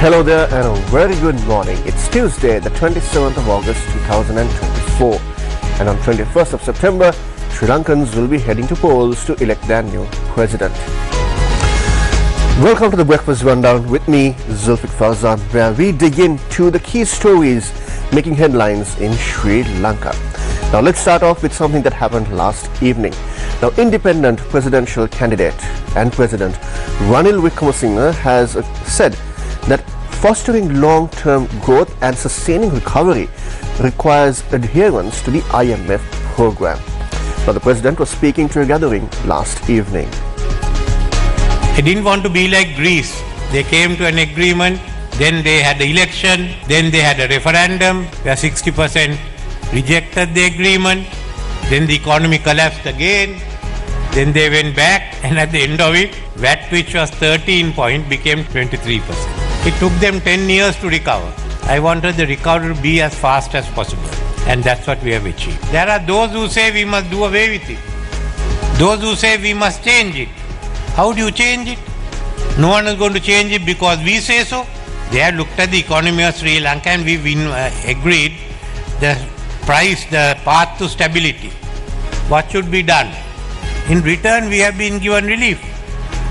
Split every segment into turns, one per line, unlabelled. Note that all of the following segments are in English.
Hello there and a very good morning. It's Tuesday, the 27th of August 2024, and on 21st of September, Sri Lankans will be heading to polls to elect their new president. Welcome to the Breakfast Rundown with me, Zulfick Farzan, where we dig into the key stories making headlines in Sri Lanka. Now let's start off with something that happened last evening. Now, independent presidential candidate and President Ranil has said that fostering long-term growth and sustaining recovery requires adherence to the IMF program. Now, the president was speaking to a gathering last evening.
They didn't want to be like Greece. They came to an agreement, then they had the election, then they had a referendum where 60% rejected the agreement, then the economy collapsed again, then they went back, and at the end of it, VAT, which was 13 point, became 23%. It took them 10 years to recover. I wanted the recovery to be as fast as possible, and that's what we have achieved. There are those who say we must do away with it. Those who say we must change it. How do you change it? No one is going to change it because we say so. They have looked at the economy of Sri Lanka and we agreed the path to stability. What should be done? In return, we have been given relief.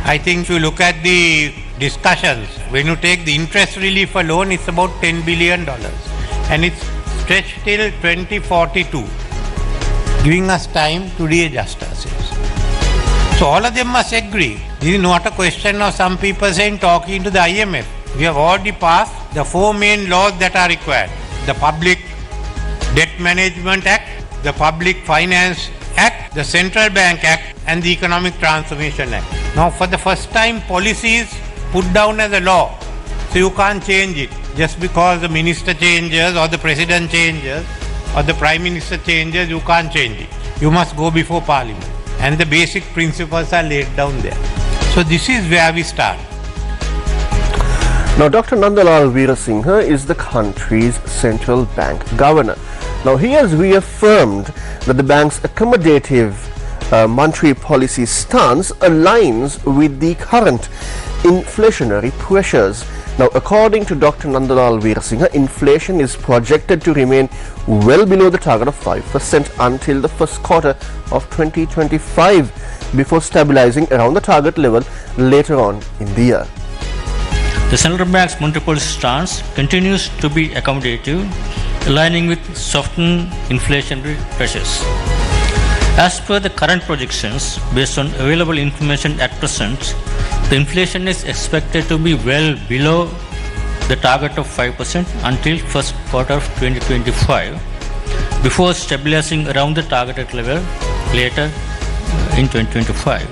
I think if you look at the discussions, when you take the interest relief alone, it's about $10 billion. And it's stretched till 2042, giving us time to readjust ourselves. So all of them must agree. This is not a question of some people saying talking to the IMF. We have already passed the four main laws that are required. The Public Debt Management Act, the Public Finance Act, the Central Bank Act, and the Economic Transformation Act. Now, for the first time, policy is put down as a law. So you can't change it just because the minister changes or the president changes or the prime minister changes. You can't change it. You must go before parliament. And the basic principles are laid down there. So this is where we start.
Now, Dr. Nandalal Veerasinghe is the country's central bank governor. Now, he has reaffirmed that the bank's accommodative monetary policy stance aligns with the current inflationary pressures. Now, according to Dr. Nandalal Veerasinghe, inflation is projected to remain well below the target of 5% until the first quarter of 2025, before stabilizing around the target level later on in the year.
The central bank's monetary policy stance continues to be accommodative, aligning with softened inflationary pressures. As per the current projections, based on available information at present, the inflation is expected to be well below the target of 5% until first quarter of 2025, before stabilizing around the targeted level later in 2025.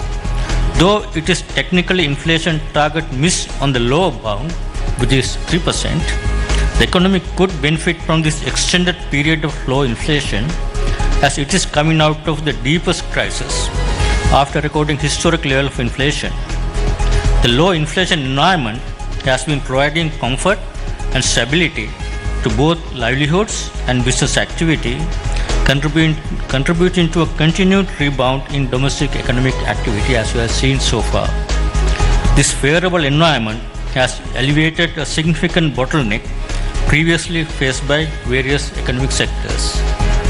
Though it is technically inflation target missed on the lower bound, which is 3%, the economy could benefit from this extended period of low inflation, as it is coming out of the deepest crisis after recording historic level of inflation. The low inflation environment has been providing comfort and stability to both livelihoods and business activity, contributing to a continued rebound in domestic economic activity, as we have seen so far. This favorable environment has alleviated a significant bottleneck previously faced by various economic sectors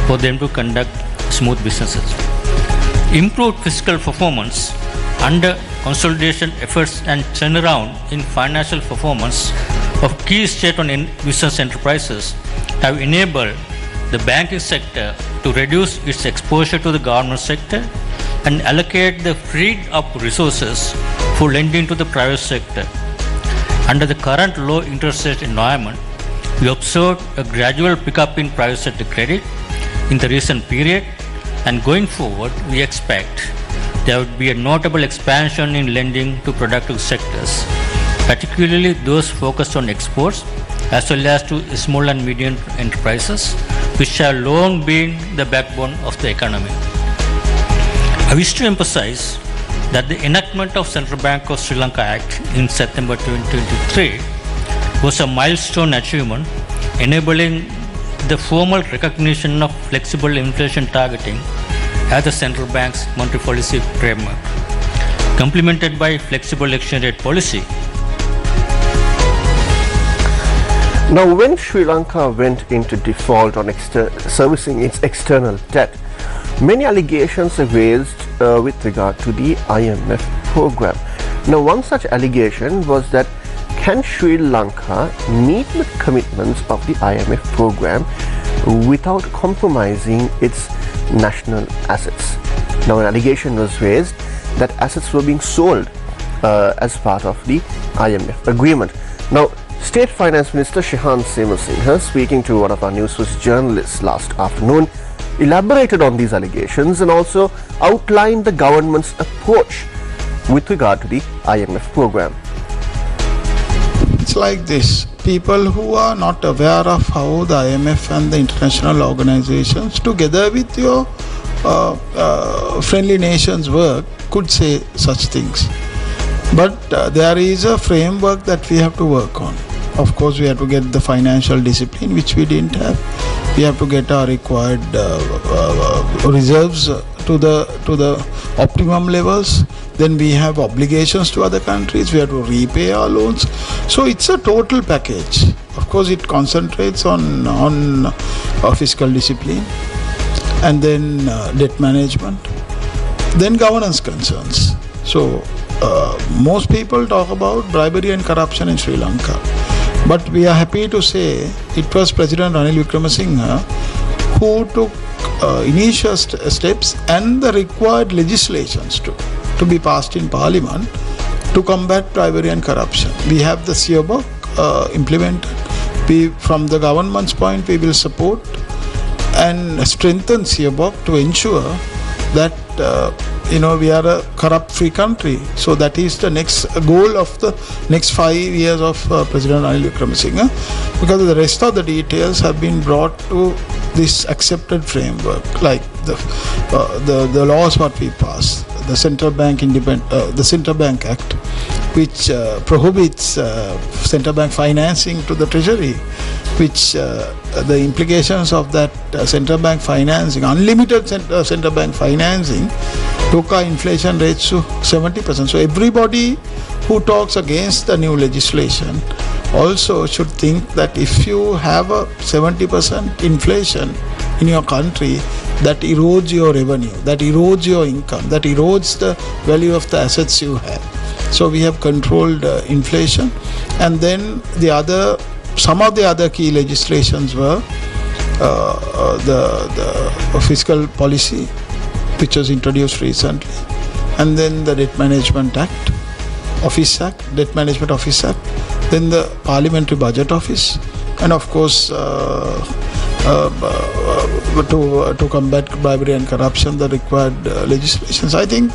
for them to conduct smooth businesses. Improved fiscal performance under consolidation efforts and turnaround in financial performance of key state-owned business enterprises have enabled the banking sector to reduce its exposure to the government sector and allocate the freed up resources for lending to the private sector. Under the current low interest rate environment, we observed a gradual pickup in private sector credit in the recent period, and going forward, we expect there would be a notable expansion in lending to productive sectors, particularly those focused on exports, as well as to small and medium enterprises, which have long been the backbone of the economy. I wish to emphasize that the enactment of Central Bank of Sri Lanka Act in September 2023 was a milestone achievement, enabling the formal recognition of flexible inflation targeting as the central bank's monetary policy framework, complemented by flexible exchange rate policy.
Now, when Sri Lanka went into default on servicing its external debt, many allegations are raised with regard to the IMF program. Now, one such allegation was that can Sri Lanka meet the commitments of the IMF program without compromising its national assets? Now, an allegation was raised that assets were being sold as part of the IMF agreement. Now, State Finance Minister Shehan Singh, speaking to one of our Newsfirst journalists last afternoon, elaborated on these allegations and also outlined the government's approach with regard to the IMF program.
It's like this. People who are not aware of how the IMF and the international organizations together with your friendly nations work could say such things. But there is a framework that we have to work on. Of course, we have to get the financial discipline, which we didn't have. We have to get our required reserves to the optimum levels. Then we have obligations to other countries. We have to repay our loans. So it's a total package. Of course, it concentrates on fiscal discipline, and then debt management, then governance concerns. So most people talk about bribery and corruption in Sri Lanka. But we are happy to say it was President Ranil who took initial steps and the required legislations to be passed in Parliament to combat bribery and corruption. We have the Siobok implemented. From the government's point, we will support and strengthen Siobok to ensure that we are a corrupt-free country. So that is the next goal of the next 5 years of President Ranil Wickremesinghe, because the rest of the details have been brought to this accepted framework, like the laws what we passed, the Central Bank the Central Bank Act, which prohibits central bank financing to the Treasury, which the implications of that central bank financing, unlimited central bank financing, took our inflation rates to 70%. So everybody who talks against the new legislation also should think that if you have a 70% inflation in your country, that erodes your revenue, that erodes your income, that erodes the value of the assets you have. So we have controlled inflation. And then some of the other key legislations were the fiscal policy, which was introduced recently, and then the Debt Management Office Act, then the Parliamentary Budget Office, and of course to combat bribery and corruption, the required legislations. I think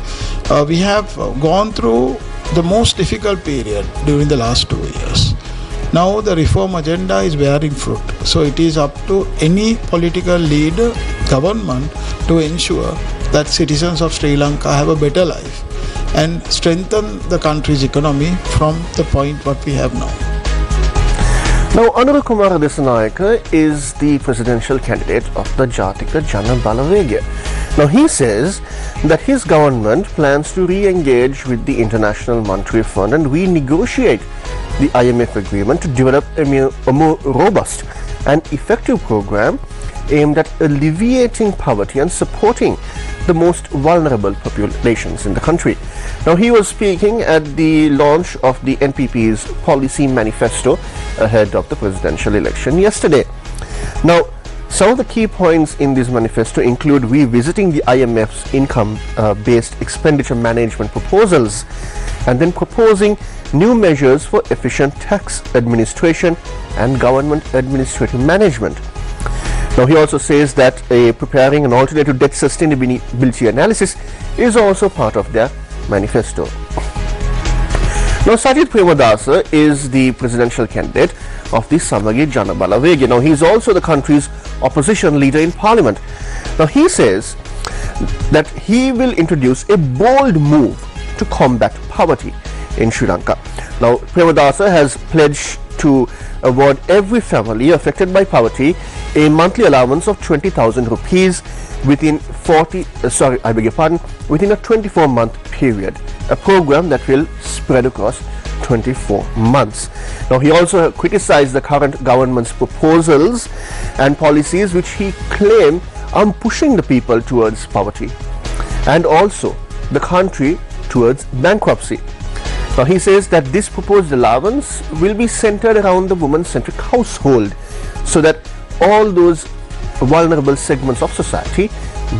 we have gone through the most difficult period during the last 2 years. Now the reform agenda is bearing fruit. So it is up to any political leader, government, to ensure that citizens of Sri Lanka have a better life and strengthen the country's economy from the point what we have now.
Now, Anura Kumara Desanayake is the presidential candidate of the Jatika Jana Balawegya. Now, he says that his government plans to re-engage with the International Monetary Fund and renegotiate the IMF agreement to develop a more robust and effective program aimed at alleviating poverty and supporting the most vulnerable populations in the country. Now, he was speaking at the launch of the NPP's policy manifesto ahead of the presidential election yesterday. Now, some of the key points in this manifesto include revisiting the IMF's income-based expenditure management proposals and then proposing new measures for efficient tax administration and government administrative management. Now, he also says that preparing an alternative debt sustainability analysis is also part of their manifesto. Now, Sajid Premadasa is the presidential candidate of the Samagi Jana Balawegya. Now, he is also the country's opposition leader in parliament. Now, he says that he will introduce a bold move to combat poverty in Sri Lanka. Now, Premadasa has pledged to award every family affected by poverty a monthly allowance of 20,000 rupees within within a 24-month period, a program that will spread across 24 months. Now, he also criticized the current government's proposals and policies which he claimed are pushing the people towards poverty and also the country towards bankruptcy. Now, he says that this proposed allowance will be centered around the woman-centric household so that all those vulnerable segments of society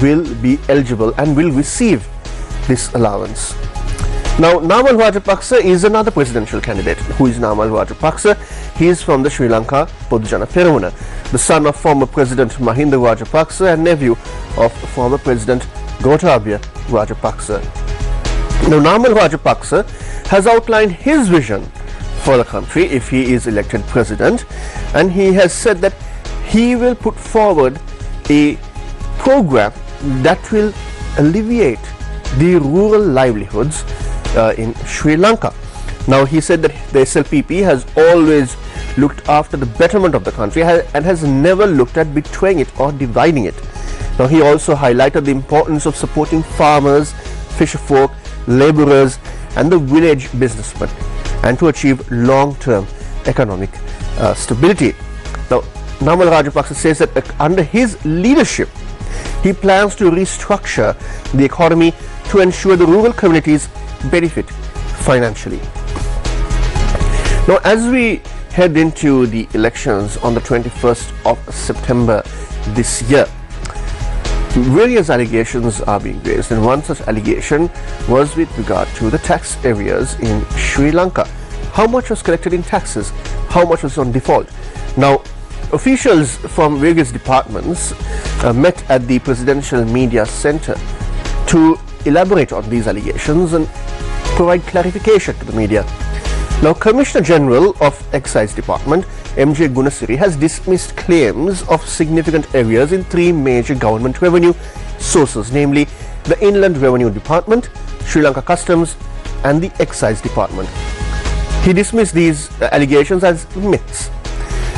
will be eligible and will receive this allowance. Now, Namal Rajapaksa is another presidential candidate. Who is Namal Rajapaksa? He is from the Sri Lanka Podujana Peramuna, the son of former President Mahinda Rajapaksa and nephew of former President Gotabaya Rajapaksa. Now, Namal Rajapaksa has outlined his vision for the country if he is elected president, and he has said that he will put forward a program that will alleviate the rural livelihoods in Sri Lanka. Now, he said that the SLPP has always looked after the betterment of the country and has never looked at betraying it or dividing it. Now, he also highlighted the importance of supporting farmers, fisherfolk, laborers and the village businessmen and to achieve long-term economic stability. Now, Namal Rajapaksa says that under his leadership, he plans to restructure the economy to ensure the rural communities benefit financially. Now, as we head into the elections on the 21st of September this year, various allegations are being raised, and one such allegation was with regard to the tax areas in Sri Lanka. How much was collected in taxes? How much was on default? Now, officials from various departments met at the Presidential Media Center to elaborate on these allegations and provide clarification to the media. Now, Commissioner General of Excise Department M.J. Gunasiri has dismissed claims of significant areas in three major government revenue sources, namely the Inland Revenue Department, Sri Lanka Customs and the Excise Department. He dismissed these allegations as myths.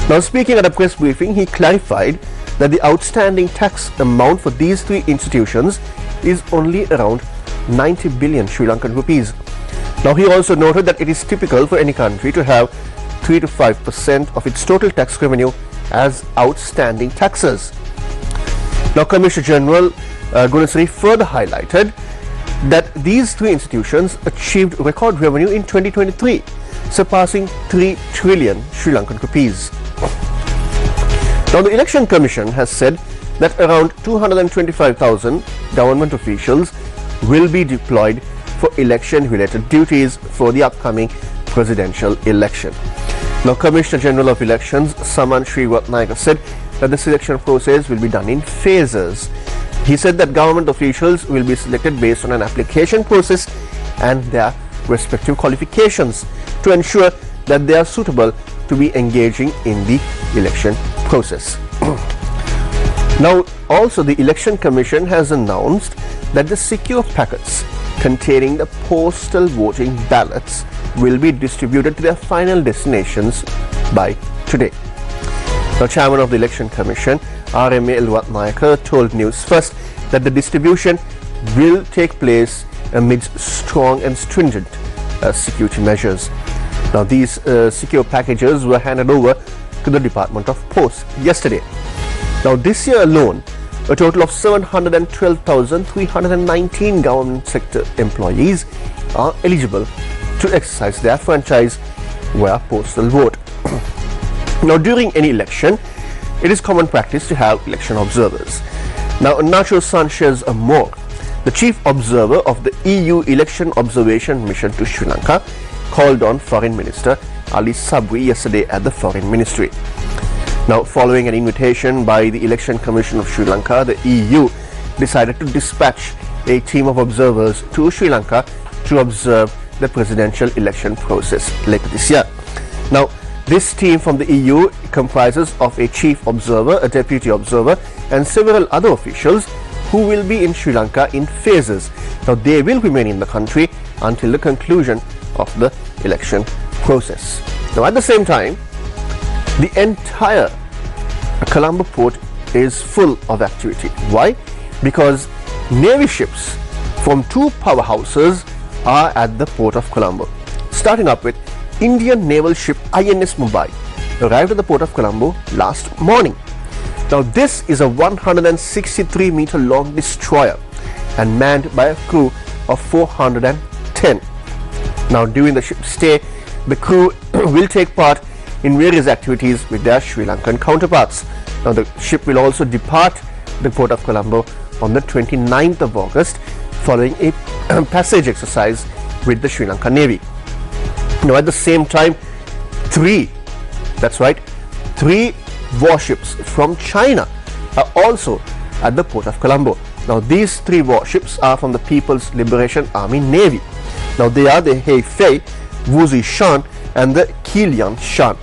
Now, speaking at a press briefing, he clarified that the outstanding tax amount for these three institutions is only around 90 billion Sri Lankan rupees. Now, he also noted that it is typical for any country to have 3 to 5% of its total tax revenue as outstanding taxes. Now, Commissioner General Gunasiri further highlighted that these three institutions achieved record revenue in 2023, surpassing 3 trillion Sri Lankan rupees. Now, the Election Commission has said that around 225,000 government officials will be deployed for election-related duties for the upcoming presidential election. Now, Commissioner General of Elections Saman Sriratnayaka said that the selection process will be done in phases. He said that government officials will be selected based on an application process and their respective qualifications to ensure that they are suitable to be engaging in the election process. Now, also the Election Commission has announced that the secure packets containing the postal voting ballots will be distributed to their final destinations by today. Now, Chairman of the Election Commission RMA Ratnayaka told Newsfirst that the distribution will take place amidst strong and stringent security measures. Now, these secure packages were handed over to the Department of Post yesterday. Now, this year alone, a total of 712,319 government sector employees are eligible to exercise their franchise via postal vote. Now, during any election, it is common practice to have election observers. Now, Nacho Sanchez Amor, the chief observer of the EU Election Observation Mission to Sri Lanka, called on Foreign Minister Ali Sabri yesterday at the Foreign Ministry. Now, following an invitation by the Election Commission of Sri Lanka, the EU decided to dispatch a team of observers to Sri Lanka to observe the presidential election process later this year. Now, this team from the EU comprises of a chief observer, a deputy observer and several other officials who will be in Sri Lanka in phases. Now, they will remain in the country until the conclusion of the election process. Now, at the same time, the entire Colombo port is full of activity. Why? Because Navy ships from two powerhouses are at the port of Colombo, starting up with Indian naval ship INS Mumbai arrived at the port of Colombo last morning. Now this is a 163-meter long destroyer and manned by a crew of 410. Now during the ship's stay, the crew will take part in various activities with their Sri Lankan counterparts. Now the ship will also depart the port of Colombo on the 29th of August following a passage exercise with the Sri Lankan Navy. Now at the same time, three warships from China are also at the port of Colombo. Now these three warships are from the People's Liberation Army Navy. Now they are the Heifei, Wuzi Shan and the Kilian Shan.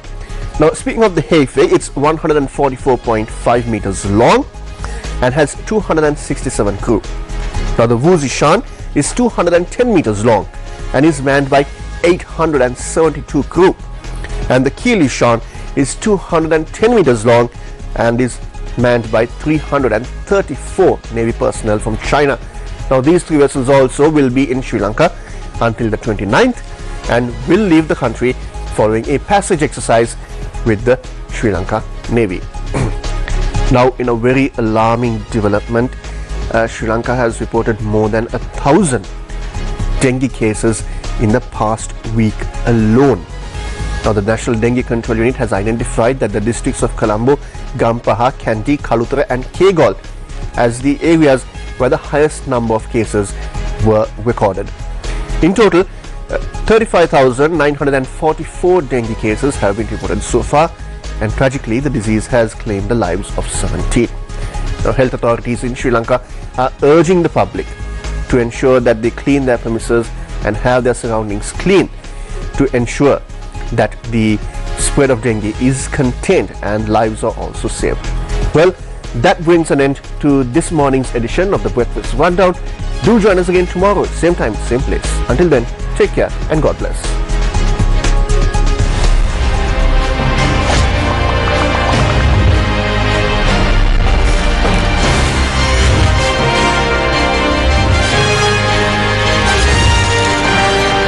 Now speaking of the Heifei, it's 144.5 meters long and has 267 crew. Now the Wuzi Shan is 210 meters long and is manned by 872 crew, and the Kili Shan is 210 meters long and is manned by 334 Navy personnel from China. Now these three vessels also will be in Sri Lanka until the 29th and will leave the country following a passage exercise with the Sri Lanka Navy. Now in a very alarming development, Sri Lanka has reported more than 1,000 dengue cases in the past week alone. Now the National Dengue Control Unit has identified that the districts of Colombo, Gampaha, Kandy, Kalutara and Kegol as the areas where the highest number of cases were recorded. In total, 35,944 dengue cases have been reported so far, and tragically the disease has claimed the lives of 17. Now health authorities in Sri Lanka are urging the public to ensure that they clean their premises and have their surroundings clean to ensure that the spread of dengue is contained and lives are also saved. Well, that brings an end to this morning's edition of the Breakfast Rundown. Do join us again tomorrow, same time, same place. Until then, take care and God bless.